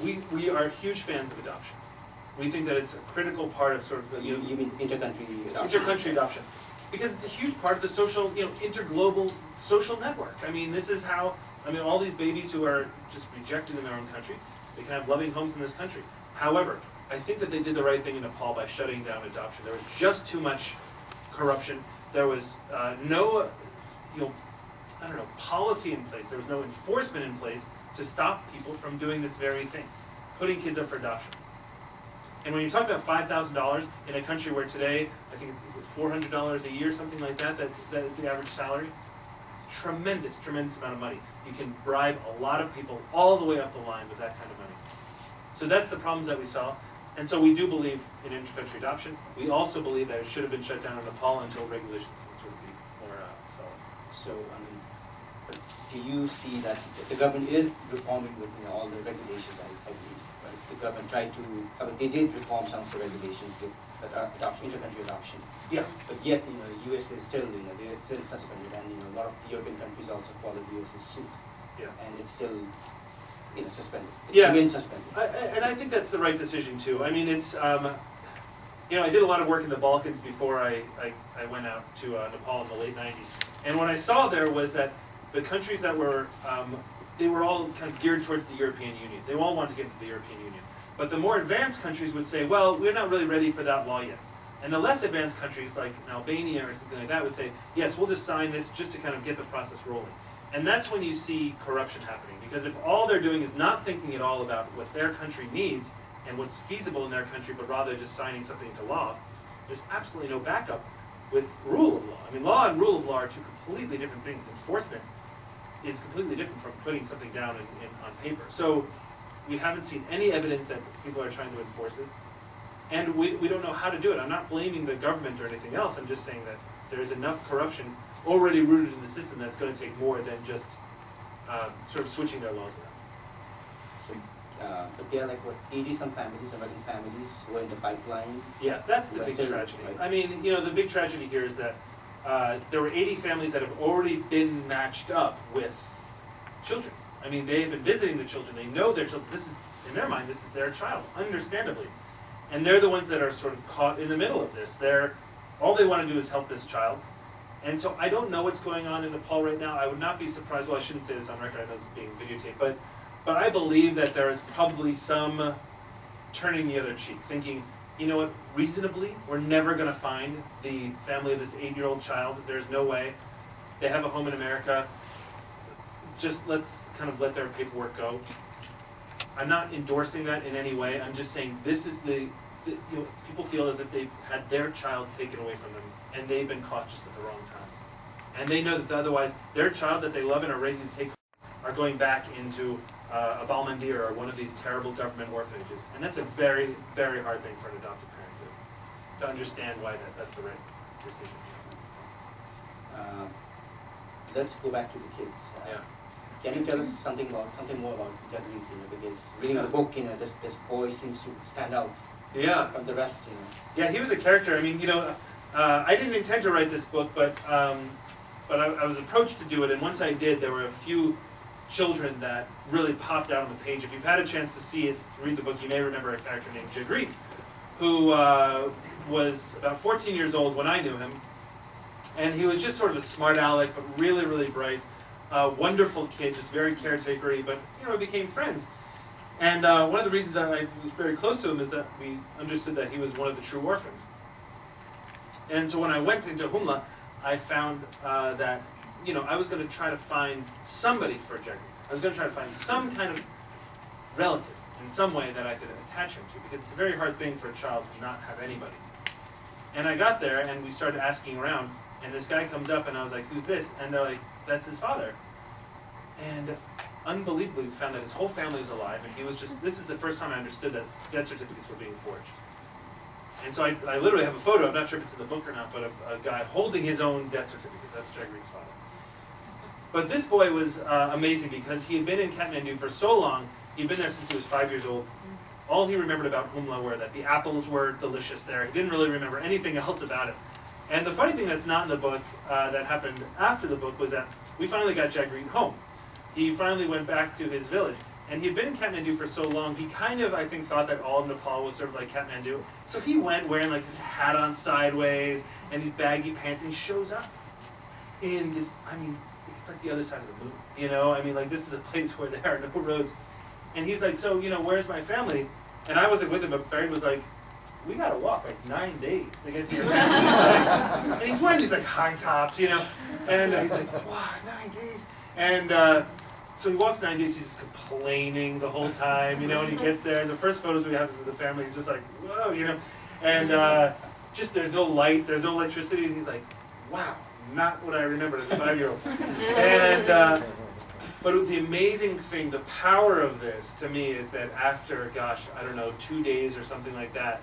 we are huge fans of adoption. We think that it's a critical part of sort of... You mean inter-country adoption? Inter-country adoption. Because it's a huge part of the social, you know, interglobal social network. I mean, this is how, I mean, all these babies who are just rejected in their own country, they can have loving homes in this country. However, I think that they did the right thing in Nepal by shutting down adoption. There was just too much corruption. There was no, you know, I don't know, policy in place. There was no enforcement in place to stop people from doing this very thing, putting kids up for adoption. And when you talk about $5,000 in a country where today, I think it's $400 a year, something like that, that is the average salary, it's a tremendous, tremendous amount of money. You can bribe a lot of people all the way up the line with that kind of money. So that's the problems that we saw. And so we do believe in inter-country adoption. We also believe that it should have been shut down in Nepal until regulations can sort of be more solid. So, do you see that the government is reforming with, you know, all the regulations? I believe, right? The government tried to, they did reform some of the regulations with adoption, inter-country adoption. Yeah. But yet, you know, the U.S. is still, you know, they're still suspended, and you know, a lot of European countries also follow the U.S.'s suit. Yeah. And it's still, you know, suspended. It's yeah. been suspended. And I think that's the right decision too. I mean, it's, you know, I did a lot of work in the Balkans before I went out to Nepal in the late 90s. And what I saw there was that the countries that were, they were all kind of geared towards the European Union. They all wanted to get into the European Union. But the more advanced countries would say, well, we're not really ready for that law yet. And the less advanced countries, like Albania or something like that, would say, yes, we'll just sign this just to kind of get the process rolling. And that's when you see corruption happening. Because if all they're doing is not thinking at all about what their country needs and what's feasible in their country, but rather just signing something into law, there's absolutely no backup with rule of law. I mean, law and rule of law are two completely different things. Enforcement is completely different from putting something down on paper. So we haven't seen any evidence that people are trying to enforce this. And we don't know how to do it. I'm not blaming the government or anything else. I'm just saying that there's enough corruption already rooted in the system that's going to take more than just sort of switching their laws around. So, but there are like, what, 80-some families, American families, who are in the pipeline? Yeah, that's the big tragedy. Right? I mean, you know, the big tragedy here is that there were 80 families that have already been matched up with children. I mean, they have been visiting the children. They know their children. This is, in their mind, this is their child, understandably. And they're the ones that are sort of caught in the middle of this. All they want to do is help this child. And so I don't know what's going on in Nepal right now. I would not be surprised. Well, I shouldn't say this on record. I know this is being videotaped. But I believe that there is probably some turning the other cheek, thinking, you know what, reasonably, we're never going to find the family of this 8-year-old child. There's no way. They have a home in America. just let's kind of let their paperwork go. I'm not endorsing that in any way. I'm just saying this is people feel as if they've had their child taken away from them, and they've been caught just at the wrong time. And they know that otherwise their child that they love and are ready to take are going back into a Balmandir or one of these terrible government orphanages. And that's a very, very hard thing for an adoptive parent to understand why that's the right decision. Let's go back to the kids. Yeah. Can you tell us something more about Jagmeet? Because reading the book, this boy seems to stand out from the rest. Yeah, he was a character. I mean, I didn't intend to write this book, but I was approached to do it, and once I did, there were a few children that really popped out on the page. If you've had a chance to see it, read the book, you may remember a character named Jagmeet, who was about 14 years old when I knew him, and he was just sort of a smart aleck, but really, really bright. Wonderful kid, just very caretakery, but we became friends. And one of the reasons that I was very close to him is that we understood that he was one of the true orphans. And so when I went into Humla, I found that I was going to try to find somebody for Jagmeet. I was going to try to find some kind of relative in some way that I could attach him to, because it's a very hard thing for a child to not have anybody. And I got there, and we started asking around, and this guy comes up, and I was like, "Who's this?" And they're like, "That's his father." And unbelievably, we found that his whole family was alive, and he was this is the first time I understood that death certificates were being forged. And so I literally have a photo, I'm not sure if it's in the book or not, but of a guy holding his own death certificate. That's Jagmeet's father. But this boy was amazing because he had been in Kathmandu for so long. He'd been there since he was 5 years old. All he remembered about Humla were that the apples were delicious there. He didn't really remember anything else about it. And the funny thing that's not in the book that happened after the book was that we finally got Jagmeet home. He finally went back to his village. And he had been in Kathmandu for so long, he kind of, I think, thought that all of Nepal was sort of like Kathmandu. So he went wearing like his hat on sideways and his baggy pants, and he shows up in this, it's like the other side of the moon, like this is a place where there are no roads. And he's like, "So, where's my family?" And I wasn't with him, but Barry was like, "We gotta walk like 9 days to get to your family." And he's wearing these like high tops, and he's like, "Wow, 9 days." And so he walks 9 days, he's just complaining the whole time, when he gets there. The first photos we have of the family, he's just like, "Whoa," and just there's no light, there's no electricity, and he's like, "Wow, not what I remembered as a 5-year-old. And but the amazing thing, the power of this to me is that after, 2 days or something like that,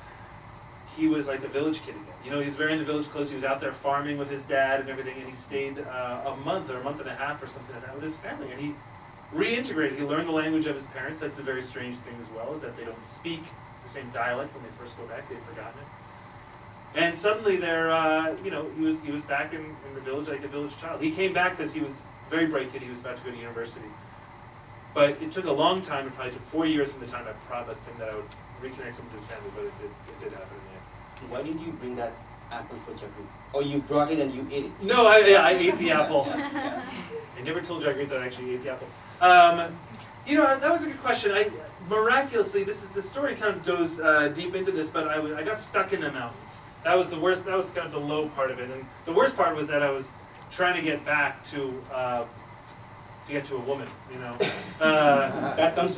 he was like a village kid again. He was wearing the village clothes. He was out there farming with his dad and everything, and he stayed a month or a month and a half or something like that with his family. And he reintegrated. He learned the language of his parents. That's a very strange thing as well, is that they don't speak the same dialect when they first go back. They've forgotten it. And suddenly they're, he was back in the village like a village child. He came back because he was a very bright kid. He was about to go to university. But it took a long time. It probably took 4 years from the time I promised him that I would reconnect him with his family, but it did happen in the end. Why did you bring that apple for Jagmeet? Or you brought it and you ate it? No, I ate the apple. I never told Jagmeet that I actually ate the apple. That was a good question. Miraculously, the story kind of goes deep into this, but I got stuck in the mountains. That was the worst. That was kind of the low part of it, and the worst part was that I was trying to get back to get to a woman. That comes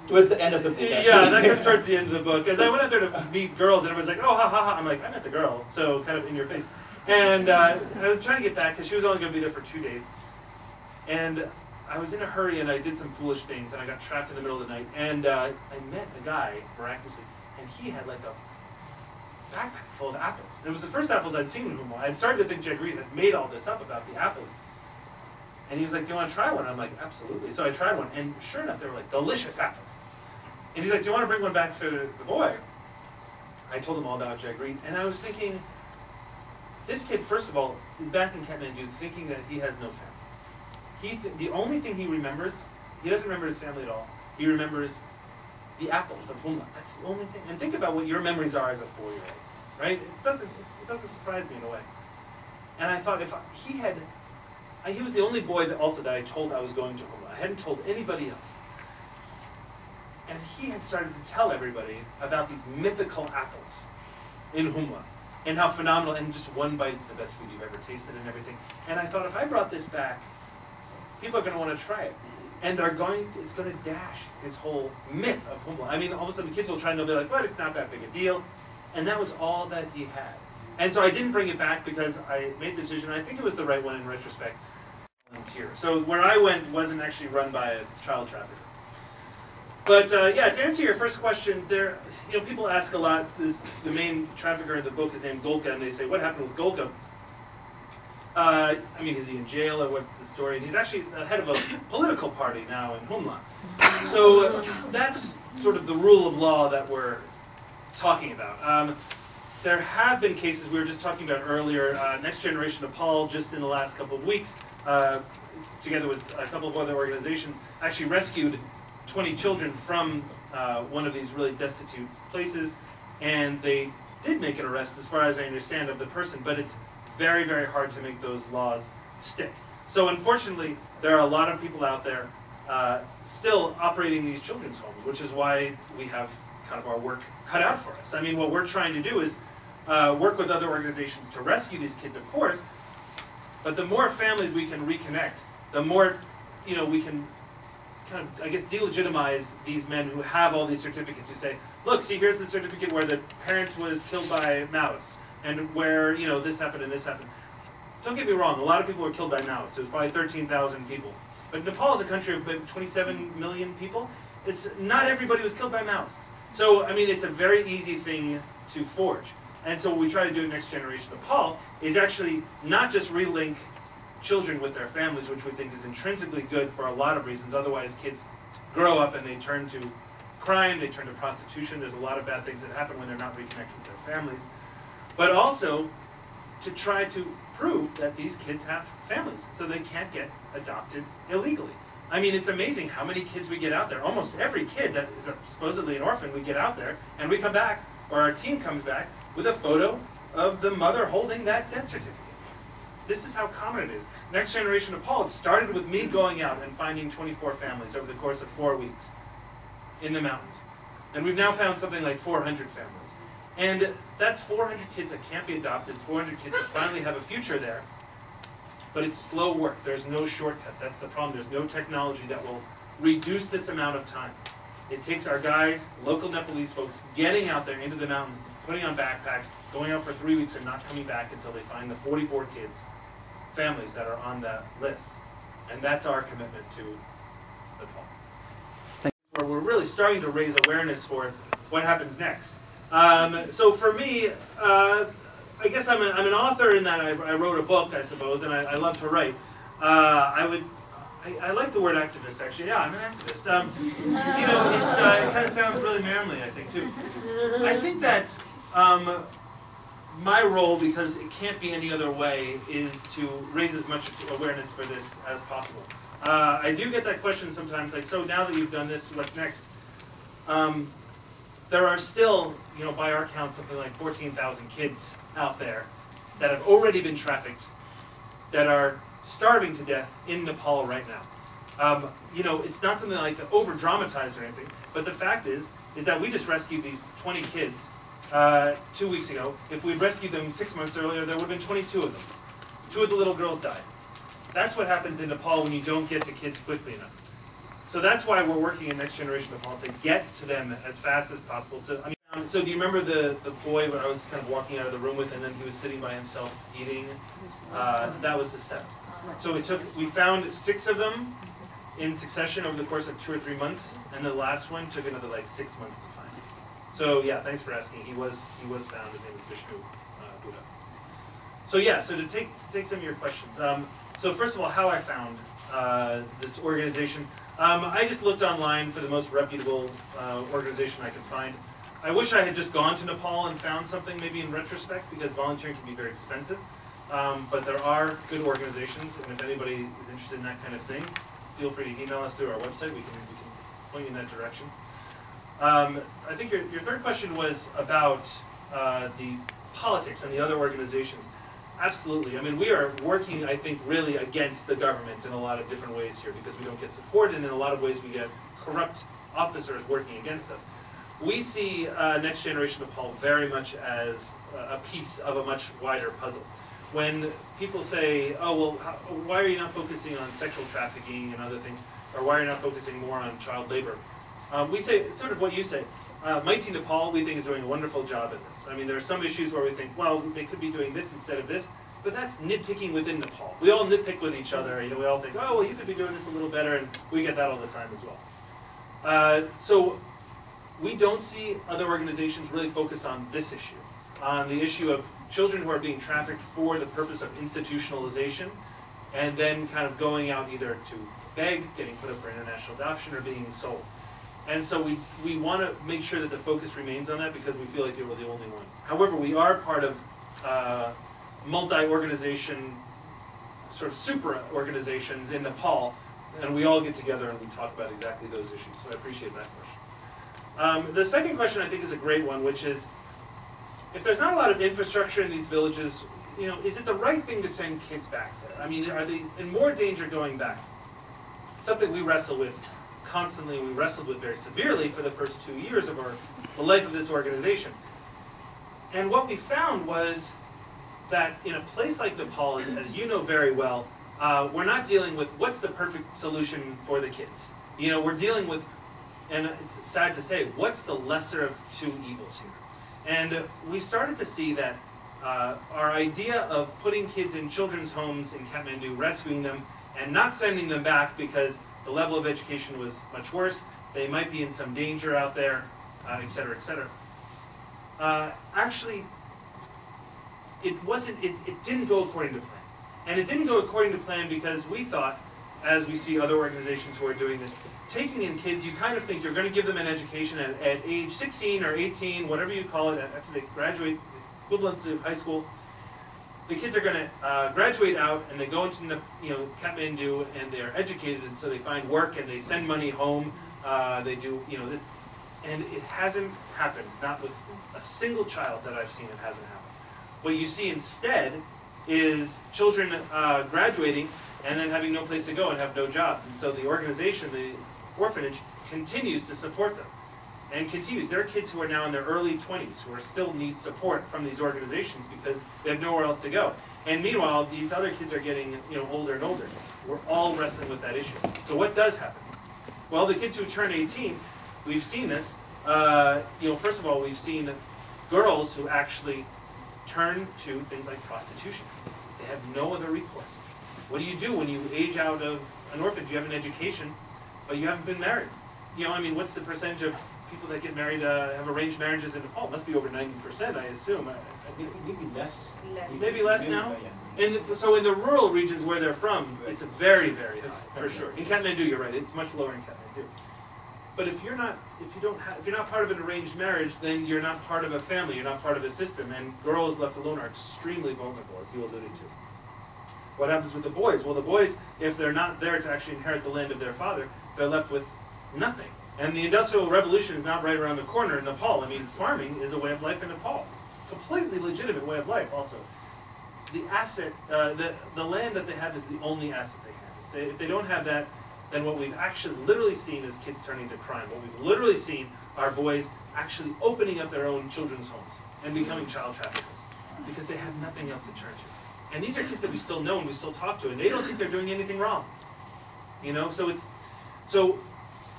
towards the end of the book. Yeah, that comes towards the end of the book. As I went out there to meet girls, and everyone's like, "Oh, ha ha ha!" I'm like, "I met the girl," so kind of in your face. And I was trying to get back because she was only going to be there for 2 days, and I was in a hurry and I did some foolish things, and I got trapped in the middle of the night. And I met a guy miraculously, and he had like a backpack full of apples. And it was the first apples I'd seen in Humla. I'd started to think Jagmeet had made all this up about the apples. And he was like, "Do you want to try one?" I'm like, "Absolutely." So I tried one, and sure enough, they were like delicious apples. And he's like, "Do you want to bring one back to the boy?" I told him all about Jagmeet, and I was thinking, this kid, first of all, is back in Kathmandu thinking that he has no family. The only thing he remembers, he doesn't remember his family at all. He remembers the apples of Humla. That's the only thing. And think about what your memories are as a 4-year-old, right? It doesn't surprise me in a way. And I thought he was the only boy that I told I was going to Humla. I hadn't told anybody else. And he had started to tell everybody about these mythical apples in Humla, and how phenomenal, and just one bite, the best food you've ever tasted and everything. And I thought, if I brought this back, people are going to want to try it. And it's going to dash this whole myth of homeland. I mean, all of a sudden the kids will try and they'll be like, "What? It's not that big a deal." And that was all that he had. And so I didn't bring it back because I made the decision. I think it was the right one in retrospect. Volunteer. So where I went wasn't actually run by a child trafficker. But yeah, to answer your first question, people ask a lot. The main trafficker in the book is named Golka, and they say, "What happened with Golka?" I mean, is he in jail or what's the story? And he's actually the head of a political party now in Homeland. So that's sort of the rule of law that we're talking about. There have been cases we were just talking about earlier. Next Generation Nepal, just in the last couple of weeks, together with a couple of other organizations, actually rescued 20 children from one of these really destitute places, and they did make an arrest, as far as I understand, of the person, but it's very, very hard to make those laws stick. So unfortunately, there are a lot of people out there still operating these children's homes, which is why we have kind of our work cut out for us. I mean, what we're trying to do is work with other organizations to rescue these kids, of course, but the more families we can reconnect, the more, we can kind of, I guess, delegitimize these men who have all these certificates, who say, "Look, see, here's the certificate where the parent was killed by Maoists, and where, this happened and this happened." Don't get me wrong, a lot of people were killed by Maoists. It was probably 13,000 people. But Nepal is a country of about 27 million people. Not everybody was killed by Maoists. So, I mean, it's a very easy thing to forge. And so what we try to do in Next Generation Nepal is actually not just relink children with their families, which we think is intrinsically good for a lot of reasons. Otherwise, kids grow up and they turn to crime, they turn to prostitution. There's a lot of bad things that happen when they're not reconnected with their families. But also to try to prove that these kids have families, so they can't get adopted illegally. I mean, it's amazing how many kids we get out there. Almost every kid that is supposedly an orphan, we get out there, and we come back, or our team comes back, with a photo of the mother holding that death certificate. This is how common it is. Next Generation Nepal started with me going out and finding 24 families over the course of 4 weeks in the mountains. And we've now found something like 400 families. And that's 400 kids that can't be adopted, 400 kids that finally have a future there. But it's slow work. There's no shortcut. That's the problem. There's no technology that will reduce this amount of time. It takes our guys, local Nepalese folks, getting out there into the mountains, putting on backpacks, going out for 3 weeks and not coming back until they find the 44 kids, families that are on that list. And that's our commitment to Nepal. Where we're really starting to raise awareness for what happens next. So for me, I guess I'm an author in that I wrote a book, I suppose, and I love to write. I like the word activist, actually. Yeah, I'm an activist. It kind of sounds really manly, I think, too. I think that my role, because it can't be any other way, is to raise as much awareness for this as possible. I do get that question sometimes, like, so now that you've done this, what's next? There are still, by our count, something like 14,000 kids out there that have already been trafficked, that are starving to death in Nepal right now. It's not something I like to over-dramatize or anything, but the fact is that we just rescued these 20 kids 2 weeks ago. If we'd rescued them 6 months earlier, there would have been 22 of them. 2 of the little girls died. That's what happens in Nepal when you don't get to kids quickly enough. So that's why we're working in Next Generation Nepal, to get to them as fast as possible. So do you remember the boy when I was kind of walking out of the room with, and then he was sitting by himself eating? That was the 7th. So we found 6 of them in succession over the course of 2 or 3 months, and the last one took another 6 months to find. So yeah, thanks for asking. He was found. His name was Vishnu Buddha. So yeah, so to take some of your questions. So first of all, how I found this organization. I just looked online for the most reputable organization I could find. I wish I had just gone to Nepal and found something, maybe in retrospect, because volunteering can be very expensive. But there are good organizations, and if anybody is interested in that kind of thing, feel free to email us through our website. We can point you in that direction. I think your third question was about the politics and the other organizations. Absolutely. I mean, we are working, I think, really against the government in a lot of different ways here, because we don't get support, and in a lot of ways we get corrupt officers working against us. We see Next Generation Nepal very much as a piece of a much wider puzzle. when people say, oh, well, why are you not focusing on sexual trafficking and other things, or why are you not focusing more on child labor? We say sort of what you say. Mighty Nepal, we think, is doing a wonderful job in this. I mean, there are some issues where we think, well, they could be doing this instead of this, but that's nitpicking within Nepal. We all nitpick with each other. You know, we all think, oh, well, you could be doing this a little better, and we get that all the time as well. So we don't see other organizations really focus on this issue, on the issue of children who are being trafficked for the purpose of institutionalization, and then kind of going out either to beg, getting put up for international adoption, or being sold. And so we want to make sure that the focus remains on that because we feel like they were the only one. However, we are part of multi-organization, sort of super organizations in Nepal, and we all get together and we talk about exactly those issues. So I appreciate that question. The second question I think is a great one, which is, if there's not a lot of infrastructure in these villages, you know, is it the right thing to send kids back there? I mean, are they in more danger going back? Something we wrestle with constantly, we wrestled with very severely for the first 2 years of the life of this organization. And what we found was that in a place like Nepal, as you know very well, we're not dealing with what's the perfect solution for the kids. You know, we're dealing with, and it's sad to say, what's the lesser of two evils here? And we started to see that our idea of putting kids in children's homes in Kathmandu, rescuing them, and not sending them back because the level of education was much worse, they might be in some danger out there, et cetera, et cetera. Actually, it didn't go according to plan. And it didn't go according to plan because we thought, as we see other organizations who are doing this, taking in kids, you kind of think you're going to give them an education at age 16 or 18, whatever you call it, after they graduate, equivalent to high school. The kids are going to graduate out and they go into Kathmandu and they're educated, and so they find work and they send money home. They do this, and it hasn't happened. Not with a single child that I've seen, it hasn't happened. What you see instead is children graduating and then having no place to go and have no jobs, and so the organization, the orphanage, continues to support them. And continues. There are kids who are now in their early 20s who are still need support from these organizations because they have nowhere else to go. And meanwhile, these other kids are getting older and older. We're all wrestling with that issue. So what does happen? Well, the kids who turn 18, we've seen this. First of all, we've seen girls who actually turn to things like prostitution. They have no other recourse. What do you do when you age out of an orphanage? You have an education, but you haven't been married. What's the percentage of people that get married, have arranged marriages in Nepal? It must be over 90%, I assume. Maybe less. Maybe less now? And so in the rural regions where they're from, it's very, very high, for sure. In Kathmandu, you're right, it's much lower in Kathmandu. But if you're not part of an arranged marriage, then you're not part of a family, you're not part of a system, and girls left alone are extremely vulnerable, as he was alluding to. What happens with the boys? Well, the boys, if they're not there to actually inherit the land of their father, they're left with nothing. And the Industrial Revolution is not right around the corner in Nepal. I mean, farming is a way of life in Nepal. Completely legitimate way of life also. The asset, the land that they have is the only asset they have. If they don't have that, then what we've actually literally seen is kids turning to crime. What we've literally seen are boys actually opening up their own children's homes and becoming child traffickers because they have nothing else to turn to. And these are kids that we still know and we still talk to, and they don't think they're doing anything wrong. So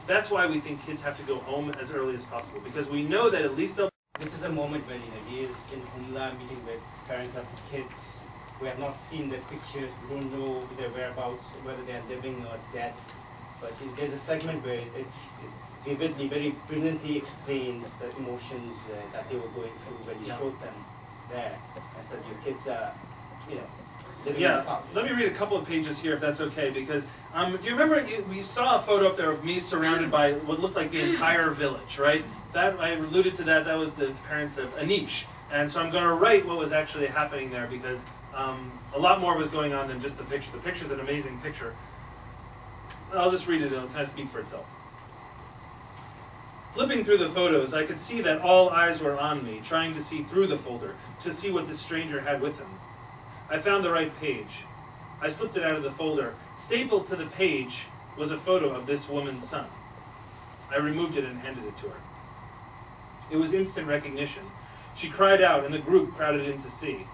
that's why we think kids have to go home as early as possible, because we know that at least they'll... This is a moment where he is in Humla meeting with parents of the kids. We have not seen their pictures, we don't know their whereabouts, whether they are living or dead. But there's a segment where it vividly, very brilliantly explains the emotions that they were going through when he showed them there. And said, your kids are, living in the park. Let me read a couple of pages here, if that's okay, because do you remember, we saw a photo up there of me surrounded by what looked like the entire village, right? That I alluded to that was the parents of Anish. And so I'm going to write what was actually happening there, because a lot more was going on than just the picture. The picture's an amazing picture. I'll just read it, it'll kind of speak for itself. Flipping through the photos, I could see that all eyes were on me, trying to see through the folder, to see what this stranger had with him. I found the right page. I slipped it out of the folder. Stapled to the page was a photo of this woman's son. I removed it and handed it to her. It was instant recognition. She cried out, and the group crowded in to see.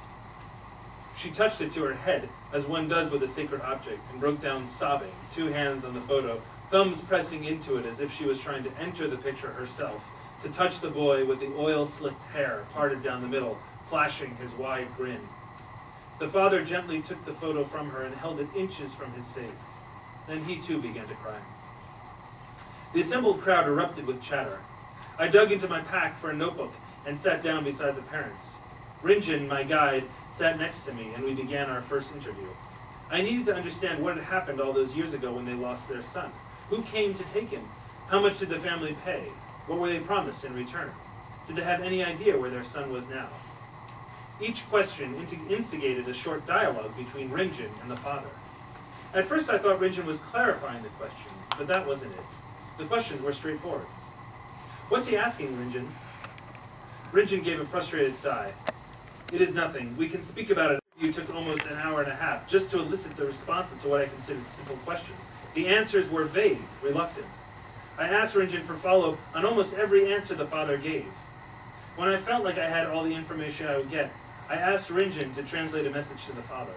She touched it to her head, as one does with a sacred object, and broke down sobbing, 2 hands on the photo, thumbs pressing into it as if she was trying to enter the picture herself, to touch the boy with the oil-slicked hair parted down the middle, flashing his wide grin. The father gently took the photo from her and held it inches from his face. Then he too began to cry. The assembled crowd erupted with chatter. I dug into my pack for a notebook and sat down beside the parents. Rinjin, my guide, sat next to me, and we began our first interview. I needed to understand what had happened all those years ago when they lost their son. Who came to take him? How much did the family pay? What were they promised in return? Did they have any idea where their son was now? Each question instigated a short dialogue between Rinjin and the father. At first I thought Rinjin was clarifying the question, but that wasn't it. The questions were straightforward. What's he asking, Rinjin? Rinjin gave a frustrated sigh. It is nothing. We can speak about it. You took almost an hour and a half just to elicit the responses to what I considered simple questions. The answers were vague, reluctant. I asked Rinjin for follow-up on almost every answer the father gave. When I felt like I had all the information I would get, I asked Rinjin to translate a message to the father.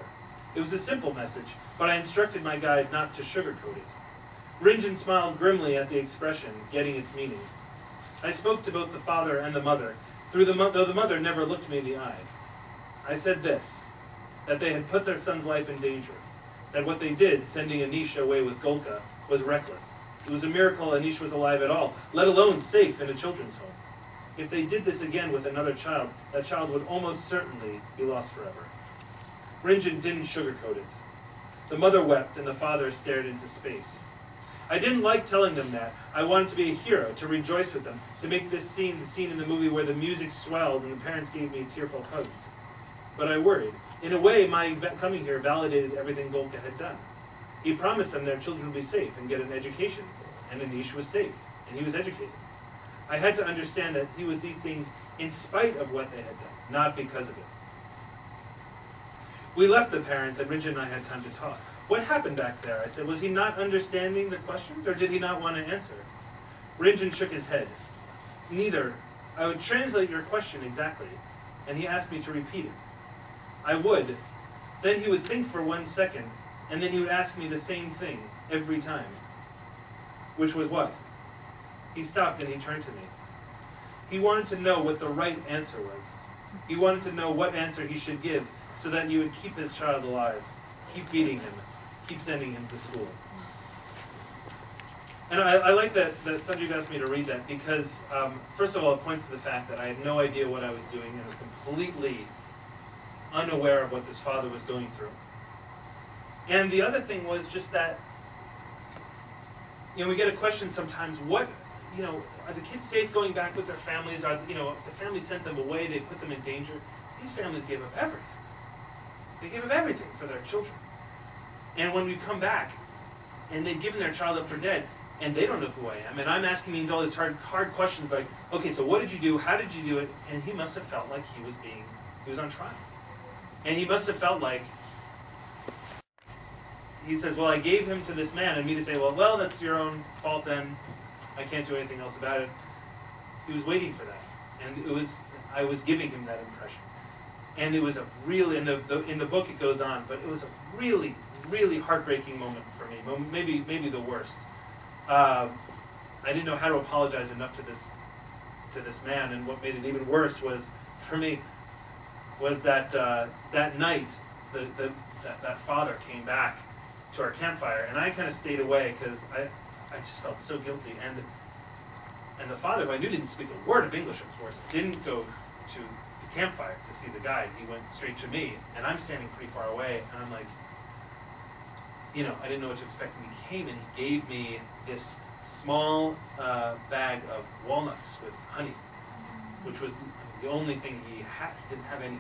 It was a simple message, but I instructed my guide not to sugarcoat it. Rinjin smiled grimly at the expression, getting its meaning. I spoke to both the father and the mother, though the mother never looked me in the eye. I said this, that they had put their son's life in danger, that what they did, sending Anish away with Golka, was reckless. It was a miracle Anish was alive at all, let alone safe in a children's home. If they did this again with another child, that child would almost certainly be lost forever. Rinjin didn't sugarcoat it. The mother wept and the father stared into space. I didn't like telling them that. I wanted to be a hero, to rejoice with them, to make this scene the scene in the movie where the music swelled and the parents gave me tearful hugs. But I worried. In a way, my coming here validated everything Golka had done. He promised them their children would be safe and get an education, and Anish was safe, and he was educated. I had to understand that he was these things in spite of what they had done, not because of it. We left the parents, and Rinjin and I had time to talk. What happened back there? I said, was he not understanding the questions, or did he not want to answer? Rinjin shook his head. Neither. I would translate your question exactly, and he asked me to repeat it. I would. Then he would think for 1 second, and then he would ask me the same thing every time. Which was what? He stopped and he turned to me. He wanted to know what the right answer was. He wanted to know what answer he should give so that you would keep his child alive, keep feeding him, keep sending him to school. And I like that Sanjeev asked me to read that because, first of all, it points to the fact that I had no idea what I was doing and was completely unaware of what this father was going through. And the other thing was just that, we get a question sometimes, are the kids safe going back with their families? The family sent them away, they put them in danger. These families gave up everything. They gave up everything for their children. And when we come back, and they've given their child up for dead, and they don't know who I am, and I'm asking him all these hard questions like, okay, so what did you do? How did you do it? And he must have felt like he was on trial. And he must have felt like, he says, well, I gave him to this man, and me to say, well, that's your own fault then. I can't do anything else about it. He was waiting for that. And I was giving him that impression. And it was a really, in the book it goes on, but it was a really, really heartbreaking moment for me. Maybe the worst. I didn't know how to apologize enough to this man, and what made it even worse was, for me, was that that night, that father came back to our campfire, and I kind of stayed away because I just felt so guilty. And the father, who I knew didn't speak a word of English, of course, didn't go to the campfire to see the guide. He went straight to me, and I'm standing pretty far away, and I'm like, I didn't know what to expect. And he came and he gave me this small bag of walnuts with honey, which was the only thing he had. He didn't have any.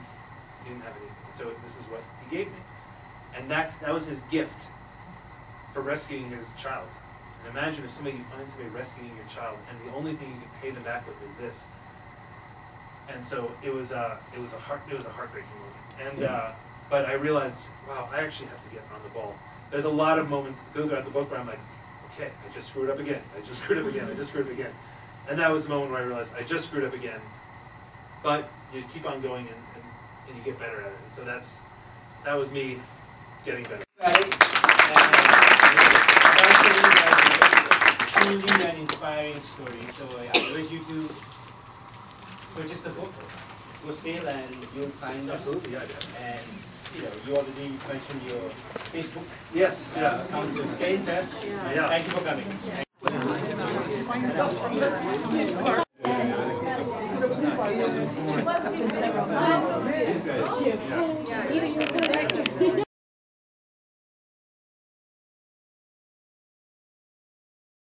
So this is what he gave me, and that was his gift for rescuing his child. And imagine if you find somebody rescuing your child, and the only thing you can pay them back with is this. And so it was a heartbreaking moment. And but I realized, wow, I actually have to get on the ball. There's a lot of moments that go throughout the book where I'm like, okay, I just screwed up again. I just screwed up again. And that was the moment where I realized I just screwed up again. But you keep on going and you get better at it. So that was me getting better. Truly an inspiring story. So I urge you to purchase the book. It's for sale, and you'll sign it. Absolutely, yeah, yeah. And you already mentioned your Facebook. Yes. Account. So stay in touch. Yeah. Thank you for coming. Yeah.